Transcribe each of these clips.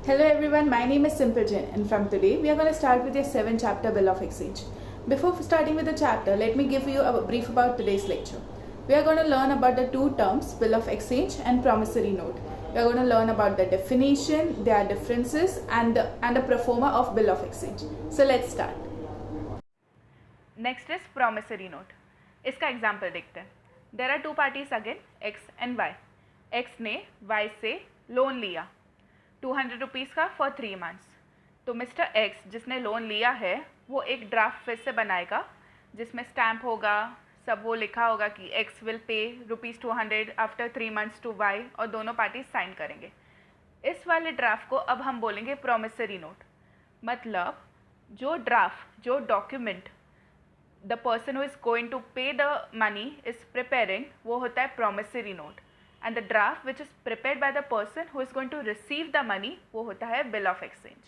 Hello everyone, my name is Simple Jain and from today we are going to start with your 7th chapter Bill of Exchange. Before starting with the chapter, let me give you a brief about today's lecture. We are going to learn about the two terms Bill of Exchange and promissory note. We are going to learn about the definition, their differences and the pro forma of Bill of Exchange. So let's start. Next is promissory note. इसका example देखते हैं. There are two parties again, X and Y. X ने Y से loan लिया 200 rupees का for 3 months. तो mister x जिसने loan लिया है वो एक ड्राफ्ट फिर से बनाएगा जिसमें स्टैम्प होगा, सब वो लिखा होगा कि x will pay ₹200 after 3 months to Y और दोनों पार्टी साइन करेंगे. इस वाले ड्राफ्ट को अब हम बोलेंगे प्रोमिसरी नोट. मतलब जो document the person who is going to pay the money is preparing वो होता है promissory note. And the draft which is prepared by the person who is going to receive the money वो होता है bill of exchange.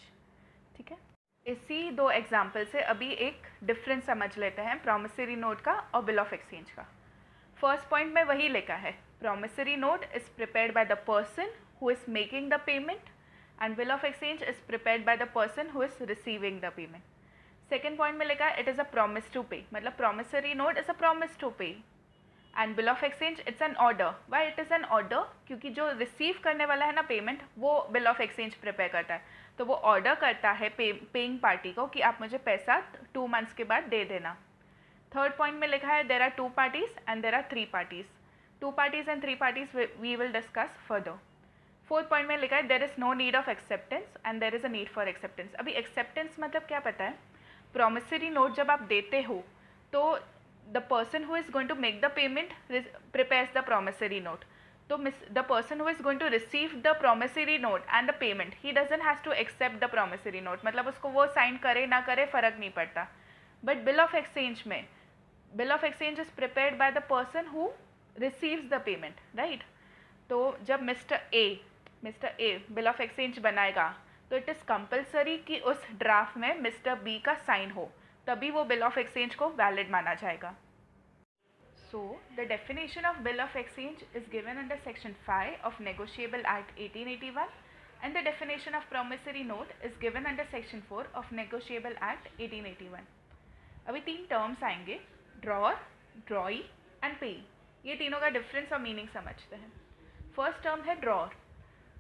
ठीक है, इसी दो एग्जाम्पल से अभी एक डिफरेंस समझ लेते हैं प्रॉमिसरी नोट का और बिल ऑफ एक्सचेंज का. फर्स्ट पॉइंट में वही लिखा है, promissory note is prepared by the person who is making the payment and bill of exchange is prepared by the person who is receiving the payment. Second point में लिखा है it is a promise to pay, मतलब promissory note is a promise to pay and bill of exchange it's an order. Why it is N order? क्योंकि जो receive करने वाला है ना पेमेंट वो बिल ऑफ एक्सचेंज प्रिपेयर करता है. तो वो ऑर्डर करता है पेइंग पार्टी को कि आप मुझे पैसा 2 मंथ्स के बाद दे देना. थर्ड पॉइंट में लिखा है there are 2 parties and there are 3 parties. 2 parties and 3 parties we will discuss further. Fourth point में लिखा है there is no need of acceptance and there is a need for acceptance. अभी acceptance मतलब क्या पता है? प्रॉमिसरी नोट जब आप देते हो तो the person who is going to make the payment prepares the promissory note. So the person who is going to receive the promissory note and the payment, he doesn't has to accept the promissory note. मतलब उसको वो sign करे ना करे फ़र्क नहीं पड़ता. But bill of exchange में bill of exchange is prepared by the person who receives the payment, right? तो जब mister A bill of exchange बनाएगा तो इट इज़ कंपल्सरी कि उस ड्राफ्ट में मिस्टर बी का साइन हो, तभी वो बिल ऑफ एक्सचेंज को वैलिड माना जाएगा. So the definition of bill of exchange is given under section 5 of negotiable act 1881 and the definition of promissory note is given under section 4 of negotiable act 1881. अभी 3 terms आएंगे, drawer, ड्रॉई and पेई. ये तीनों का difference और meaning समझते हैं. First term है ड्रॉअर.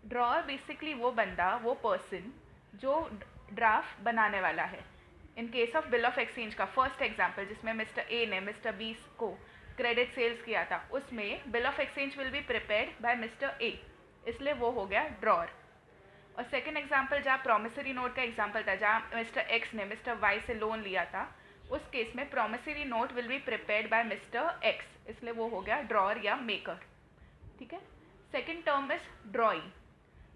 ड्रॉअर बेसिकली वो बंदा, वो पर्सन जो ड्राफ्ट बनाने वाला है. In case of bill of exchange का फर्स्ट एग्जाम्पल जिसमें मिस्टर ए ने मिस्टर बी को क्रेडिट सेल्स किया था, उसमें bill of exchange will be prepared by mister A, इसलिए वो हो गया ड्रॉअर. और सेकेंड एग्जाम्पल जहाँ प्रॉमिसरी नोट का एग्जाम्पल था, जहाँ मिस्टर एक्स ने मिस्टर वाई से लोन लिया था, उस केस में promissory note will be prepared by mister X, इसलिए वो हो गया ड्रॉअर या मेकर. ठीक है. Second term is drawee.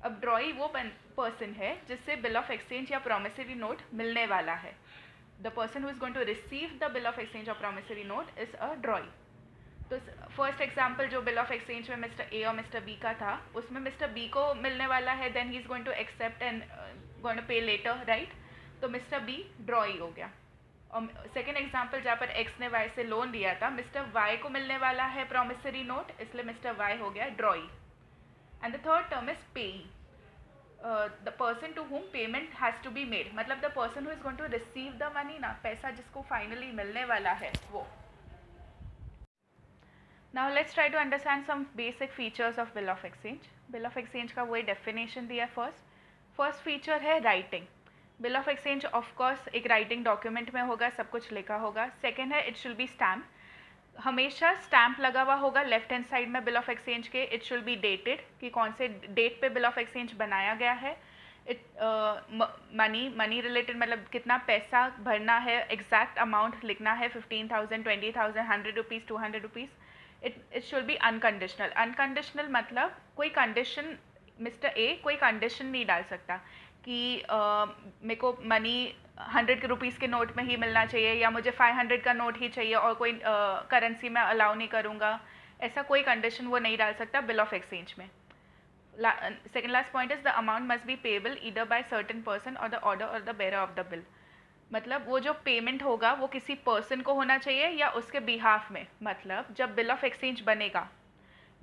अब ड्रॉई वो पर्सन है जिससे बिल ऑफ एक्सचेंज या प्रॉमिसरी नोट मिलने वाला है. The person who is going to receive the bill of exchange और promissory note is a drawee. तो फर्स्ट एग्जाम्पल जो बिल ऑफ एक्सचेंज में मिस्टर ए और मिस्टर बी का था, उसमें मिस्टर बी को मिलने वाला है, then he is going to accept and going to pay letter, right? तो मिस्टर बी ड्रॉई हो गया. और सेकेंड एग्जाम्पल जहाँ पर एक्स ने वाई से लोन लिया था, मिस्टर वाई को मिलने वाला है प्रॉमिसरी नोट, इसलिए मिस्टर वाई हो गया ड्रॉई. And the third term is payee, the person to whom payment has to be made, मतलब the person who is going to receive the money ना, पैसा जिसको फाइनली मिलने वाला है वो. Now let's try to understand some basic features of bill of exchange. bill of exchange का वही definition दिया फर्स्ट फीचर है writing. bill of exchange of course एक राइटिंग डॉक्यूमेंट में होगा, सब कुछ लिखा होगा. सेकेंड है इट शुड बी स्टैम्प, हमेशा स्टैम्प लगा हुआ होगा लेफ्ट हैंड साइड में बिल ऑफ एक्सचेंज के. इट शुड बी डेटेड कि कौन से डेट पे बिल ऑफ एक्सचेंज बनाया गया है. मनी रिलेटेड मतलब कितना पैसा भरना है, एग्जैक्ट अमाउंट लिखना है, 15,000, 20,000, 100 rupees, 200 rupees. It should be unconditional. Unconditional मतलब कोई कंडीशन, मिस्टर ए कोई कंडीशन नहीं डाल सकता कि मेरे को मनी 100 रुपीज़ के नोट में ही मिलना चाहिए या मुझे 500 का नोट ही चाहिए और कोई करेंसी में अलाउ नहीं करूँगा, ऐसा कोई कंडीशन वो नहीं डाल सकता बिल ऑफ एक्सचेंज में. Second last point is the amount must be payable either by certain person और द ऑर्डर और the bearer of the bill. मतलब वो जो पेमेंट होगा वो किसी पर्सन को होना चाहिए या उसके बिहाफ में. मतलब जब बिल ऑफ एक्सचेंज बनेगा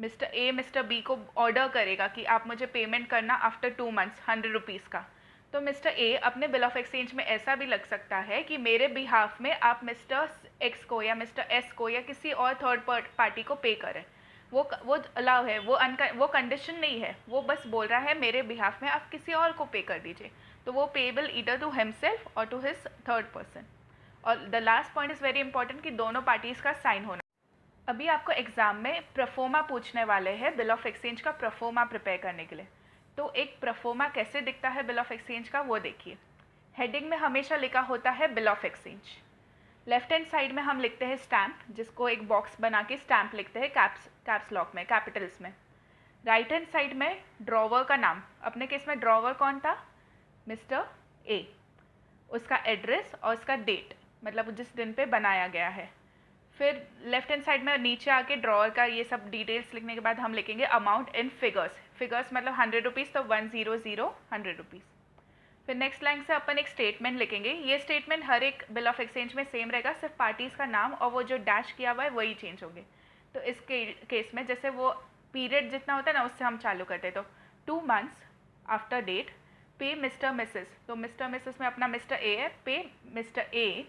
मिस्टर ए मिस्टर बी को ऑर्डर करेगा कि आप मुझे पेमेंट करना आफ्टर 2 मंथ्स 100 रुपीज़ का, तो मिस्टर ए अपने बिल ऑफ एक्सचेंज में ऐसा भी लग सकता है कि मेरे बिहाफ में आप मिस्टर एक्स को या मिस्टर एस को या किसी और थर्ड पार्टी को पे करें। वो अलाउ है, वो कंडीशन नहीं है, वो बस बोल रहा है मेरे बिहाफ में आप किसी और को पे कर दीजिए, तो वो पेबल ईदर टू हिमसेल्फ और टू हिज थर्ड पर्सन। और the last point is very important कि दोनों पार्टीज़ का साइन होना। अभी आपको एग्जाम में प्रोफोमा पूछने वाले हैं बिल ऑफ एक्सचेंज का प्रोफोमा प्रिपेयर करने के लिए। तो एक प्रोफोमा कैसे दिखता है बिल ऑफ एक्सचेंज का वो देखिए। हेडिंग में हमेशा लिखा होता है bill of exchange. Left hand side में हम लिखते हैं स्टैम्प, जिसको एक बॉक्स बना के स्टैम्प लिखते हैं कैप्स लॉक में, कैपिटल्स में। राइट हैंड साइड में ड्रॉवर का नाम, अपने केस में ड्रॉवर कौन था, मिस्टर ए, उसका एड्रेस और उसका डेट, मतलब जिस दिन पे बनाया गया है। फिर लेफ्ट हैंड साइड में नीचे आके ड्रॉवर का ये सब डिटेल्स लिखने के बाद हम लिखेंगे अमाउंट इन फिगर्स मतलब 100 रुपीज़, तो 100 100 रुपीज़। फिर नेक्स्ट लाइन से अपन एक स्टेटमेंट लिखेंगे। ये स्टेटमेंट हर एक बिल ऑफ एक्सचेंज में सेम रहेगा, सिर्फ पार्टीज़ का नाम और वो जो डैश किया हुआ है वही चेंज होंगे। तो इस केस में जैसे वो पीरियड जितना होता है ना उससे हम चालू करते हैं, तो 2 मंथ्स आफ्टर डेट पे मिस्टर मिसेस, तो मिस्टर मिसेस में अपना मिस्टर ए है, पे मिस्टर ए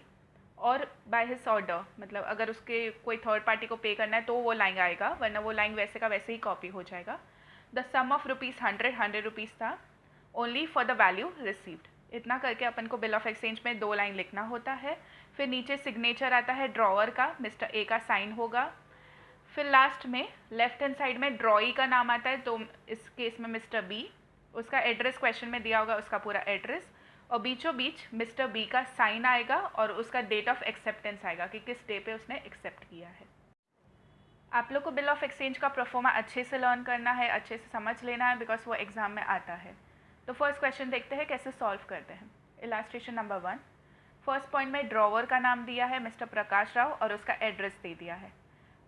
और बाय हिज ऑर्डर, मतलब अगर उसके कोई थर्ड पार्टी को पे करना है तो वो लाइन आएगा, वरना वो लाइन वैसे का वैसे ही कॉपी हो जाएगा। The sum of rupees 100 rupees था, only for the value received. इतना करके अपन को बिल ऑफ एक्सचेंज में 2 लाइन लिखना होता है। फिर नीचे सिग्नेचर आता है ड्रॉवर का, मिस्टर ए का साइन होगा। फिर लास्ट में लेफ्ट हैंड साइड में ड्रॉई का नाम आता है, तो इस केस में मिस्टर बी, उसका एड्रेस क्वेश्चन में दिया होगा, उसका पूरा एड्रेस, और बीचों बीच मिस्टर बी का साइन आएगा और उसका डेट ऑफ एक्सेप्टेंस आएगा कि किस डे पे उसने एक्सेप्ट किया है। आप लोग को बिल ऑफ एक्सचेंज का प्रोफोमा अच्छे से लर्न करना है, अच्छे से समझ लेना है, बिकॉज वो एग्जाम में आता है। तो फर्स्ट क्वेश्चन देखते हैं कैसे सॉल्व करते हैं। इलास्ट्रेशन नंबर 1, फर्स्ट पॉइंट में ड्रॉवर का नाम दिया है मिस्टर प्रकाश राव और उसका एड्रेस दे दिया है।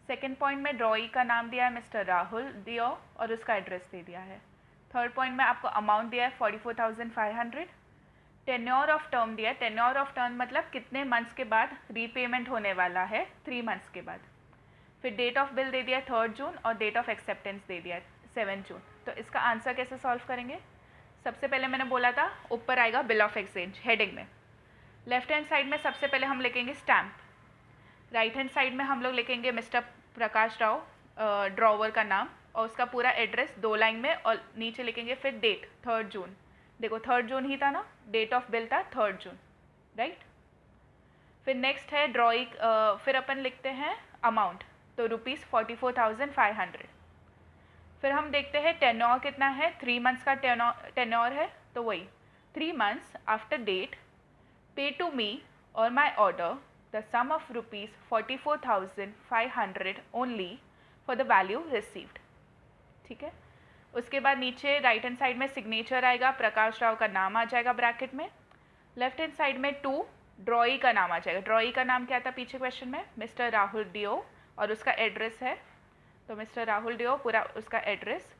सेकेंड पॉइंट में ड्रॉई का नाम दिया है मिस्टर राहुल दियो और उसका एड्रेस दे दिया है। थर्ड पॉइंट में आपको अमाउंट दिया है 44,500। टेन्योर ऑफ टर्म दिया है, टेन्योर ऑफ टर्म मतलब कितने मंथ्स के बाद रीपेमेंट होने वाला है, 3 मंथ्स के बाद। फिर डेट ऑफ बिल दे दिया है 3 जून और डेट ऑफ एक्सेप्टेंस दे दिया है 7 जून। तो इसका आंसर कैसे सॉल्व करेंगे? सबसे पहले मैंने बोला था ऊपर आएगा बिल ऑफ एक्सचेंज हेडिंग में। लेफ्ट हैंड साइड में सबसे पहले हम लिखेंगे स्टैम्प, राइट हैंड साइड में हम लोग लिखेंगे मिस्टर प्रकाश राव ड्रॉवर का नाम और उसका पूरा एड्रेस 2 लाइन में, और नीचे लिखेंगे फिर डेट 3 जून। देखो 3 जून ही था ना, डेट ऑफ बिल था 3 जून, राइट। फिर नेक्स्ट है ड्रॉइंग, फिर अपन लिखते हैं अमाउंट, तो ₹44,500। फिर हम देखते हैं टेन्योर कितना है, 3 मंथ्स का टेन्योर है, तो वही 3 months after date pay to me और my order the sum of ₹44,500 only for the value received. ठीक है। उसके बाद नीचे राइट हैंड साइड में सिग्नेचर आएगा, प्रकाश राव का नाम आ जाएगा ब्रैकेट में। लेफ्ट हैंड साइड में 2 ड्रॉई का नाम आ जाएगा। ड्रॉई का नाम क्या था पीछे क्वेश्चन में, मिस्टर राहुल डियो और उसका एड्रेस है, तो मिस्टर राहुल डियो पूरा उसका एड्रेस।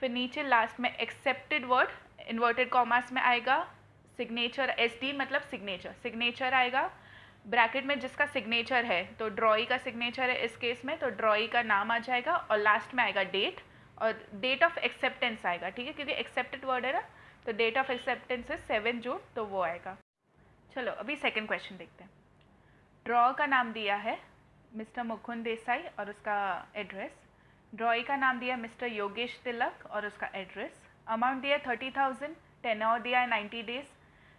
फिर नीचे लास्ट में एक्सेप्टेड वर्ड इन्वर्टेड कॉमर्स में आएगा, सिग्नेचर SD मतलब सिग्नेचर आएगा ब्रैकेट में जिसका सिग्नेचर है, तो ड्रॉई का सिग्नेचर है इस केस में, तो ड्रॉई का नाम आ जाएगा और लास्ट में आएगा डेट और डेट ऑफ एक्सेप्टेंस आएगा। ठीक है, क्योंकि एक्सेप्टेड वर्ड है ना, तो डेट ऑफ एक्सेप्टेंस है 7 जून, तो वो आएगा। चलो अभी सेकंड क्वेश्चन देखते हैं। ड्रॉ का नाम दिया है मिस्टर मुकुंद देसाई और उसका एड्रेस। ड्रॉई का नाम दिया है मिस्टर योगेश तिलक और उसका एड्रेस। अमाउंट दिया है 30,000, टेन्योर दिया है 90 डेज।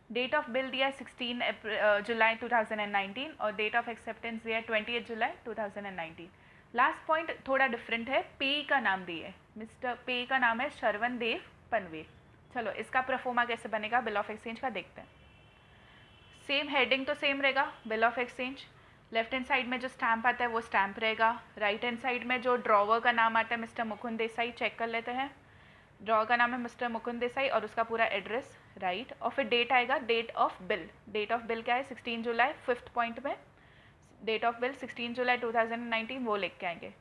डेट ऑफ बिल दिया है 16 जुलाई 2019 और डेट ऑफ एक्सेप्टेंस दिया है 28 जुलाई 2019। लास्ट पॉइंट थोड़ा डिफरेंट है, पे का नाम दिया है मिस्टर पे का नाम है शरवण देव पनवेल। चलो इसका प्रोफोमा कैसे बनेगा बिल ऑफ एक्सचेंज का देखते हैं। सेम हेडिंग तो सेम रहेगा bill of exchange. Left hand side में जो स्टैम्प आता है वो स्टैम्प रहेगा। राइट हैंड साइड में जो ड्रॉवर का नाम आता है मिस्टर मुकुंद देसाई, चेक कर लेते हैं। ड्रॉवर का नाम है मिस्टर मुकुंद देसाई और उसका पूरा एड्रेस, राइट। और फिर डेट आएगा date of bill. Date of bill क्या है 16 जुलाई, 5th पॉइंट में डेट ऑफ बिल 16 जुलाई 2019 वो लिख के आएंगे।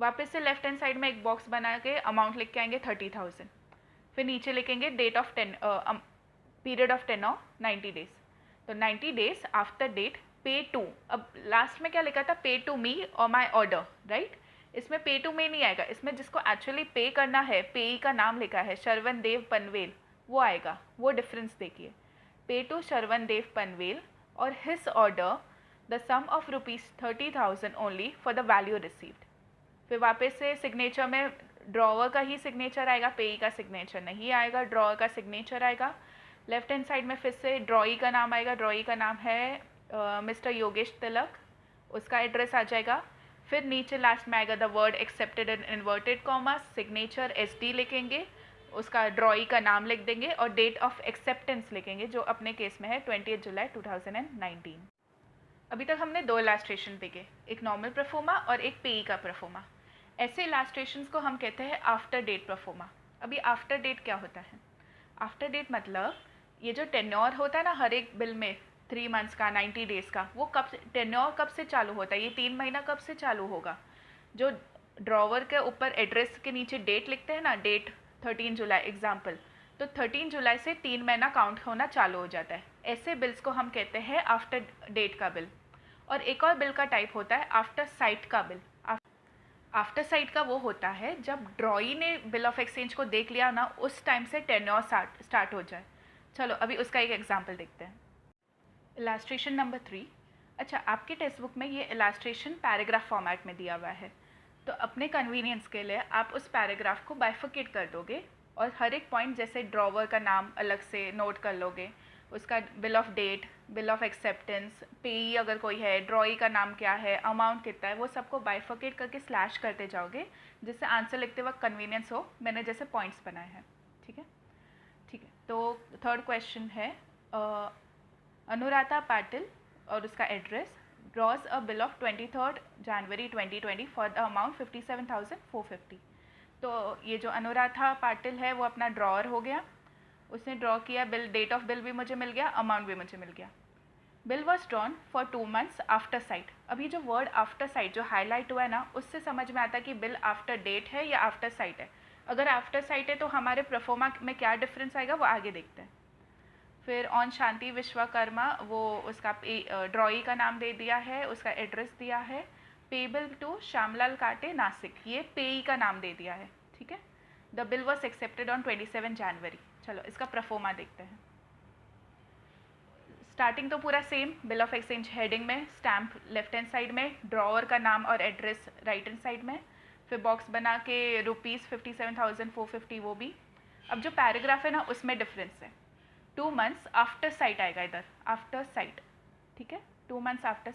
वापस से लेफ्ट हैंड साइड में एक बॉक्स बना के अमाउंट लिख के आएंगे 30,000। फिर नीचे लिखेंगे date of period of tenure 90 days, तो 90 days after date pay to. अब लास्ट में क्या लिखा था, पे टू मी और माई ऑर्डर, राइट। इसमें पे टू में नहीं आएगा, इसमें जिसको एक्चुअली पे करना है, पेई का नाम लिखा है शरवण देव पनवेल, वो आएगा। वो डिफरेंस देखिए, पे टू शरवण देव पनवेल और his order the sum of ₹30,000 only for the value received. फिर वापस से सिग्नेचर में ड्रॉवर का ही सिग्नेचर आएगा, पेई का सिग्नेचर नहीं आएगा, ड्रॉवर का सिग्नेचर आएगा। लेफ्ट हैंड साइड में फिर से ड्रॉई का नाम आएगा, ड्रॉई का नाम है मिस्टर योगेश तिलक, उसका एड्रेस आ जाएगा। फिर नीचे लास्ट में आएगा the word accepted in inverted comma, signature SD लिखेंगे, उसका ड्रॉई का नाम लिख देंगे और डेट ऑफ एक्सेप्टेंस लिखेंगे, जो अपने केस में है 20 जुलाई 2019। अभी तक हमने 2 इलास्ट्रेशन देखे, एक नॉर्मल प्रोफोमा और एक पेई का प्रोफोमा। ऐसे इलास्ट्रेशंस को हम कहते हैं आफ्टर डेट प्रोफोमा। अभी आफ्टर डेट क्या होता है? आफ्टर डेट मतलब ये जो टेन्योर होता है ना हर एक बिल में 3 मंथ्स का, 90 डेज़ का, वो कब से टेन्योर कब से चालू होता है? ये 3 महीना कब से चालू होगा? जो ड्रॉवर के ऊपर एड्रेस के नीचे डेट लिखते हैं ना, डेट 13 जुलाई एग्जाम्पल, तो 13 जुलाई से 3 महीना काउंट होना चालू हो जाता है। ऐसे बिल्स को हम कहते हैं आफ्टर डेट का बिल। और एक और बिल का टाइप होता है आफ्टर साइट का बिल। आफ्टर साइट का वो होता है जब ड्रॉई ने बिल ऑफ एक्सचेंज को देख लिया ना, उस टाइम से टेन्योर स्टार्ट हो जाए। चलो अभी उसका एक एग्जाम्पल देखते हैं। Illustration number 3। अच्छा, आपकी टेक्स्ट बुक में ये इलास्ट्रेशन पैराग्राफ फॉर्मेट में दिया हुआ है, तो अपने कन्वीनियंस के लिए आप उस पैराग्राफ को बाइफिकेट कर दोगे और हर एक पॉइंट जैसे ड्रॉवर का नाम अलग से नोट कर लोगे, उसका bill of date, bill of acceptance, payee अगर कोई है, ड्रॉई का नाम क्या है, अमाउंट कितना है, वो सबको बाइफिकेट करके स्लैश करते जाओगे, जिससे आंसर लिखते वक्त कन्वीनियंस हो। मैंने जैसे पॉइंट्स बनाए हैं, ठीक है। तो थर्ड क्वेश्चन है, अनुराधा पाटिल और उसका address draws a bill of 23 January 2020 for the amount 57,450। तो ये जो अनुराधा पाटिल है वो अपना ड्रॉअर हो गया, उसने ड्रॉ किया बिल, डेट ऑफ बिल भी मुझे मिल गया, अमाउंट भी मुझे मिल गया। Bill was drawn for 2 months after site. अब ये जो वर्ड आफ्टर साइट जो हाईलाइट हुआ है ना, उससे समझ में आता है कि बिल आफ्टर डेट है या आफ्टर साइट है। अगर आफ्टर साइट है तो हमारे प्रोफोमा में क्या डिफरेंस आएगा वो आगे देखते हैं। फिर ऑन शांति विश्वकर्मा, वो उसका ड्रॉई का नाम दे दिया है, उसका एड्रेस दिया है, पेबल टू श्यामलाल काटे नासिक, ये पेई का नाम दे दिया है, ठीक है। The bill was accepted on 27 जनवरी। चलो इसका प्रोफोमा देखते हैं। स्टार्टिंग तो पूरा same, bill of exchange heading में स्टैम्प लेफ्ट हैंड साइड में, ड्रॉवर का नाम और एड्रेस राइट हैंड साइड में, फिर बॉक्स बना के ₹57,450 वो भी। अब जो पैराग्राफ है ना उसमें डिफरेंस है, 2 मंथ्स आफ्टर साइट आएगा इधर, आफ्टर साइट, ठीक है। 2 मंथ्स आफ्टर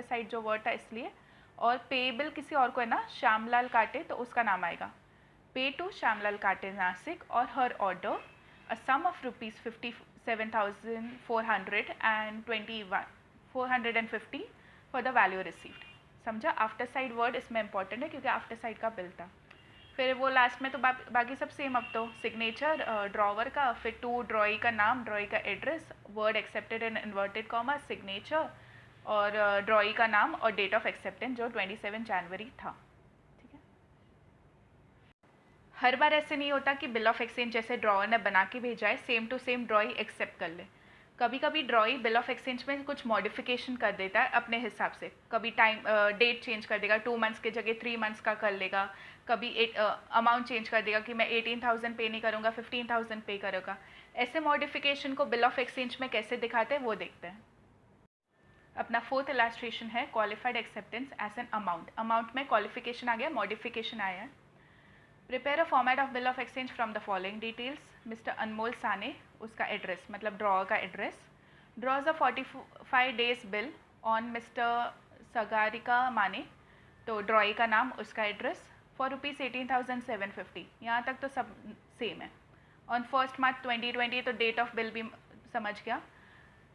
साइट जो वर्ड था इसलिए। और पेबल किसी और को है ना, श्यामलाल काटे, तो उसका नाम आएगा पे टू श्यामलाल काटे नासिक और हर order a sum of ₹57,450 for the value received. समझा? आफ्टर साइड वर्ड इसमें इंपॉर्टेंट है क्योंकि आफ्टर साइड का बिल था। फिर वो लास्ट में तो बाकी सब सेम। अब तो सिग्नेचर ड्रॉवर का, फिर टू ड्रॉई का नाम, ड्रॉई का address, word accepted in inverted comma, signature और ड्रॉई का नाम और डेट ऑफ एक्सेप्टेंस जो 27 जनवरी था, ठीक है। हर बार ऐसे नहीं होता कि बिल ऑफ एक्सचेंज जैसे ड्रॉवर ने बना के भेजा है same to same drawee accept कर ले। कभी कभी ड्रॉई बिल ऑफ एक्सचेंज में कुछ मॉडिफिकेशन कर देता है अपने हिसाब से, कभी टाइम डेट चेंज कर देगा, 2 मंथ्स के जगह 3 मंथ्स का कर लेगा, कभी अमाउंट चेंज कर देगा कि मैं 18,000 पे नहीं करूँगा 15,000 पे करूँगा। ऐसे मॉडिफिकेशन को बिल ऑफ एक्सचेंज में कैसे दिखाते हैं वो देखते हैं। अपना फोर्थ इलास्ट्रेशन है qualified acceptance as an amount. Amount में क्वालिफिकेशन आ गया, मॉडिफिकेशन आया है। Prepare a format of bill of exchange from the following details. Mister Anmol Sane, उसका एड्रेस मतलब ड्रॉअर का address, draws a 45 days bill on mister Sagarika Mane, तो ड्रॉई का नाम, उसका एड्रेस, फॉर ₹18,750। यहाँ तक तो सब सेम है। ऑन 1 मार्च 2020 तो डेट ऑफ बिल भी समझ गया।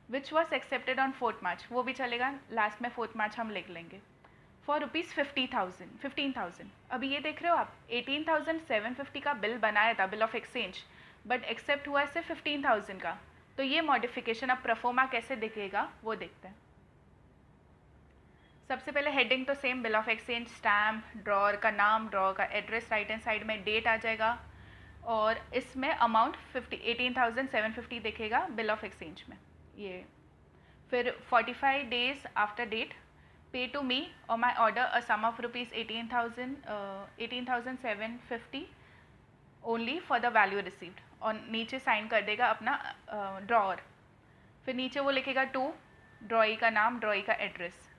विच वॉज एक्सेप्टेड ऑन 4 मार्च, वो भी चलेगा, लास्ट में 4 मार्च हम लिख लेंगे। फॉर ₹15,000। अभी ये देख रहे हो आप, 18,750 का बिल बनाया था bill of exchange, but accept हुआ है सिर्फ 15,000 का। तो ये मॉडिफिकेशन अब प्रोफोमा कैसे दिखेगा वो देखते हैं। सबसे पहले हेडिंग तो same, bill of exchange, stamp, drawer का नाम, ड्रॉअर का एड्रेस, राइट हैंड साइड में डेट आ जाएगा और इसमें अमाउंट 18,750 दिखेगा बिल ऑफ एक्सचेंज में ये। फिर 45 days after date pay to me or my order a sum of rupees 18,750 only for the value received, और नीचे साइन कर देगा अपना ड्रॉअर। फिर नीचे वो लिखेगा टू, ड्रॉई का नाम, ड्रॉई का एड्रेस।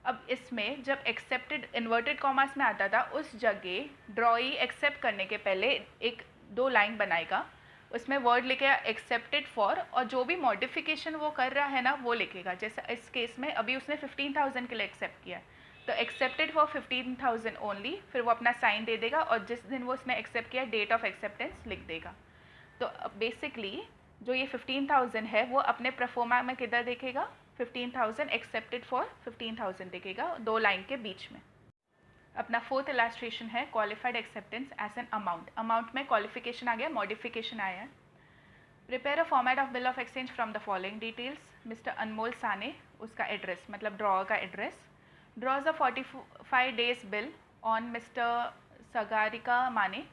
अब इसमें जब एक्सेप्टेड इन्वर्टेड कॉमर्स में आता था, उस जगह ड्रॉई एक्सेप्ट करने के पहले एक 2 लाइन बनाएगा, उसमें वर्ड लिखेगा एक्सेप्टेड फॉर, और जो भी मॉडिफिकेशन वो कर रहा है ना वो लिखेगा। जैसे इस केस में अभी उसने 15,000 के लिए एक्सेप्ट किया, तो एक्सेप्टेड फॉर 15,000 ओनली, फिर वो अपना साइन दे देगा, और जिस दिन वो उसने एक्सेप्ट किया डेट ऑफ एक्सेप्टेंस लिख देगा। तो बेसिकली जो ये 15,000 है वो अपने प्रोफोर्मा में किधर देखेगा, 15,000 एक्सेप्टेड फॉर 15,000 देखेगा 2 लाइन के बीच में। अपना 4th इलस्ट्रेशन है qualified acceptance as an amount. Amount में क्वालिफिकेशन आ गया, मॉडिफिकेशन आया है। Prepare a format of bill of exchange from the following details. Mister Anmol Sane, उसका एड्रेस मतलब ड्रॉ का address. Draws a 45 days bill on mister Sagarika Mane,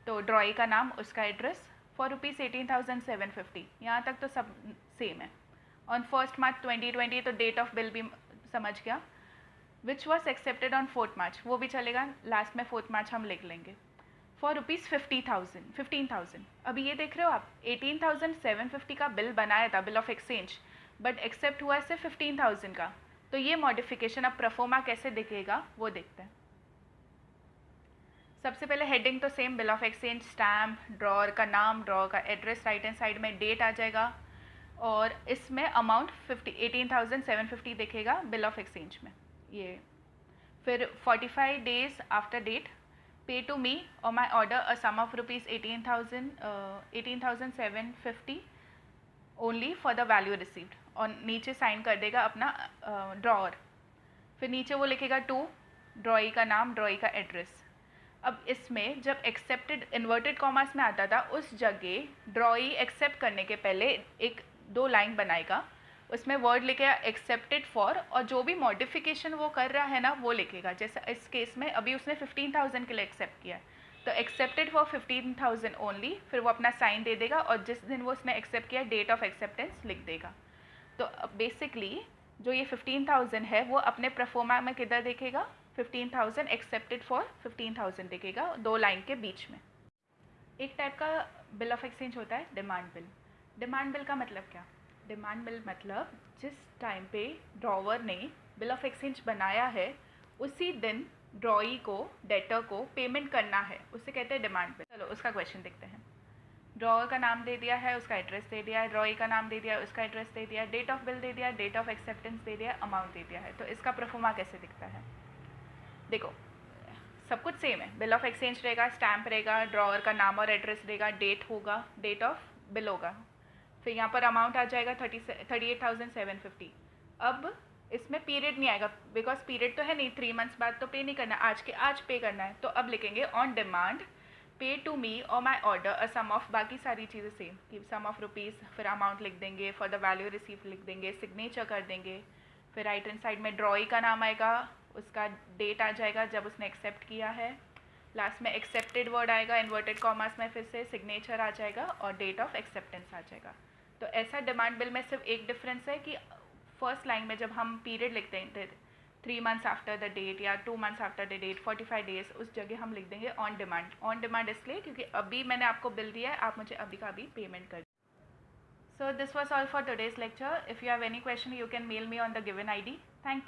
तो ड्रॉई का नाम, उसका एड्रेस, फॉर रुपीज़ 18,750। यहाँ तक तो सब सेम है। ऑन 1 मार्च 2020, तो डेट ऑफ बिल भी समझ गया। विच वॉज एक्सेप्टेड ऑन 4 मार्च, वो भी चलेगा, लास्ट में 4 मार्च हम लिख लेंगे। For rupees 15,000। अभी ये देख रहे हो आप, 18,750 का बिल बनाया था, bill of exchange, but accept हुआ सिर्फ 15,000 का। तो ये मॉडिफिकेशन अब प्रोफोर्मा कैसे दिखेगा वो देखते हैं। सबसे पहले हेडिंग तो same, bill of exchange, stamp, drawer का नाम, ड्रॉअर का एड्रेस, राइट हैंड साइड में डेट आ जाएगा, और इसमें अमाउंट 18,750 दिखेगा बिल ऑफ एक्सचेंज में ये। फिर 45 days after date, pay to me और my order a sum of rupees 18,750 only for the value received, और नीचे साइन कर देगा अपना ड्रॉअर। फिर नीचे वो लिखेगा टू, ड्रॉई का नाम, ड्रॉई का एड्रेस। अब इसमें जब एक्सेप्टेड इन्वर्टेड कॉमर्स में आता था, उस जगह ड्रॉई एक्सेप्ट करने के पहले एक 2 लाइन बनाएगा, उसमें वर्ड लिखेगा एक्सेप्टेड फॉर, और जो भी मॉडिफिकेशन वो कर रहा है ना वो लिखेगा। जैसे इस केस में अभी उसने 15,000 के लिए एक्सेप्ट किया, तो एक्सेप्टेड फॉर 15,000 ओनली, फिर वो अपना साइन दे देगा, और जिस दिन वो उसने एक्सेप्ट किया डेट ऑफ एक्सेप्टेंस लिख देगा। तो बेसिकली जो ये 15,000 है वो अपने प्रोफोर्मा में किधर देखेगा, 15,000 एक्सेप्टेड फॉर 15,000 दिखेगा 2 लाइन के बीच में। एक टाइप का बिल ऑफ एक्सचेंज होता है डिमांड बिल। डिमांड बिल का मतलब क्या, डिमांड बिल मतलब जिस टाइम पे ड्रॉवर ने बिल ऑफ एक्सचेंज बनाया है उसी दिन ड्रॉई को, डेटर को पेमेंट करना है, उसे कहते हैं डिमांड बिल। चलो उसका क्वेश्चन देखते हैं। ड्रॉवर का नाम दे दिया है, उसका एड्रेस दे दिया है, ड्रॉई का नाम दे दिया, उसका एड्रेस दे दिया, डेट ऑफ बिल दे दिया, डेट ऑफ एक्सेप्टेंस दे दिया, अमाउंट दे दिया है। तो इसका प्रोफोर्मा कैसे दिखता है, देखो सब कुछ सेम है। बिल ऑफ एक्सचेंज रहेगा, स्टैम्प रहेगा, ड्रॉअर का नाम और एड्रेस रहेगा, डेट होगा, डेट ऑफ बिल होगा, फिर यहाँ पर अमाउंट आ जाएगा 38,750। अब इसमें पीरियड नहीं आएगा, बिकॉज पीरियड तो है नहीं, 3 मंथ्स बाद तो पे नहीं करना, आज के आज पे करना है। तो अब लिखेंगे ऑन डिमांड, पे टू मी और my order a sum of, बाकी सारी चीज़ें सेम कि सम ऑफ रुपीज़, फिर अमाउंट लिख देंगे, फॉर द वैल्यू रिसीव लिख देंगे, सिग्नेचर कर देंगे, फिर राइट हैंड साइड में ड्रॉई का नाम आएगा, उसका डेट आ जाएगा जब उसने एक्सेप्ट किया है, लास्ट में एक्सेप्टेड वर्ड आएगा इन्वर्टेड कॉमर्स में, फिर से सिग्नेचर आ जाएगा और डेट ऑफ एक्सेप्टेंस आ जाएगा। तो ऐसा डिमांड बिल में सिर्फ एक डिफरेंस है कि फर्स्ट लाइन में जब हम पीरियड लिखते हैं 3 मंथ्स आफ्टर द डेट या 2 months after the date, 45 days, उस जगह हम लिख देंगे ऑन डिमांड। ऑन डिमांड इसलिए क्योंकि अभी मैंने आपको बिल दिया है, आप मुझे अभी का अभी पेमेंट कर। So this was all for today's lecture. If you have any question, you can mail me on the given ID.